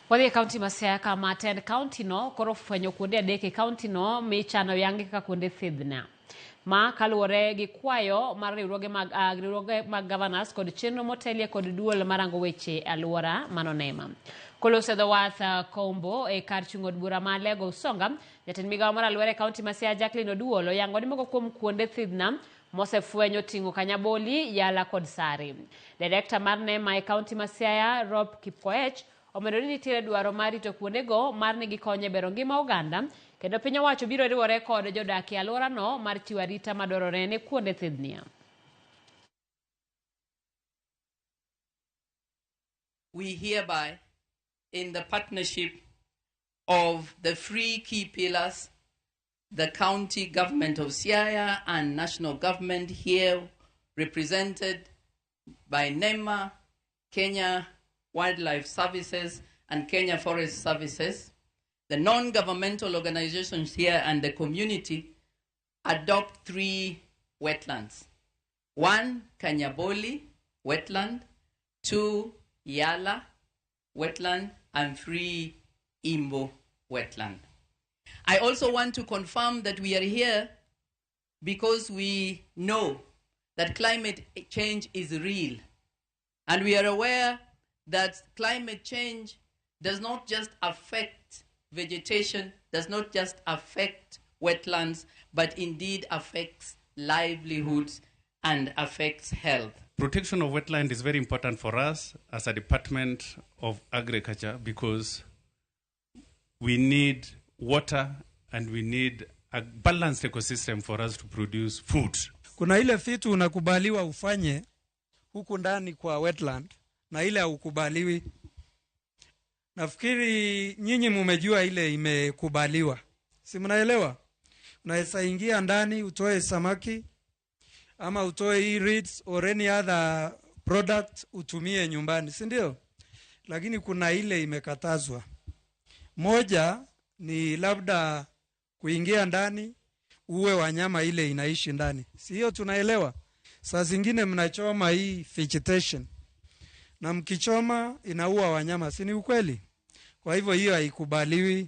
Wadhi kaunti ma Siaya kama attend kaunti no koro fwenyo kuonde adek kaunti no michano yangi kaka kuonde thidhia. Ma kaluwore gi kwayo mar riwruoge mag governors kod chenro motelie kod duol marango weche alwora manonema. Kolose dho wath kombo e kar chung'od bura ma Lego Usonga, jatend migawo mar alwora e kaunti ma Siaya Jacqueline Oduolo yango ni moko kuom kuonde thidhia mosefwenyo ting'o Kanyaboli, Yala kod Sari. Director mar NEMA e kaunti ma Siaya Rob Kipkoech omedo ni nitiere dwaro mar rito kuondego mar ni gikonyo bero ngima oganda kendo piny owacho biro riwore kod jodak e alwora no mar chiwo arita madwarore ne kuonde thidhia. We hereby, in the partnership of the three key pillars, the county government of Siaya and national government here represented by NEMA, Kenya Wildlife Services and Kenya Forest Services, the non-governmental organizations here and the community adopt three wetlands. 1, Kanyaboli wetland, 2, Yala wetland, and 3, Imbo wetland. I also want to confirm that we are here because we know that climate change is real, and we are aware that climate change does not just affect vegetation, does not just affect wetlands, but indeed affects livelihoods and affects health. Protection of wetland is very important for us as a Department of Agriculture because we need water and we need a balanced ecosystem for us to produce food. Kuna ile vitu unakubaliwa ufanye huku ndani kwa wetland na ile haukubaliwi. Nafikiri nyinyi mmejua ile imekubaliwa. Si mnaelewa? Unaweza ingia ndani utoe samaki ama utoe reeds or any other product utumie nyumbani, si ndio? Lakini kuna ile imekatazwa. Moja ni labda kuingia ndani uwe wanyama ile inaishi ndani. Si hiyo tunaelewa? Saa zingine mnachoma hii vegetation na mkichoma inaua wanyama, si ni ukweli? Kwa hivyo hiyo haikubaliwi.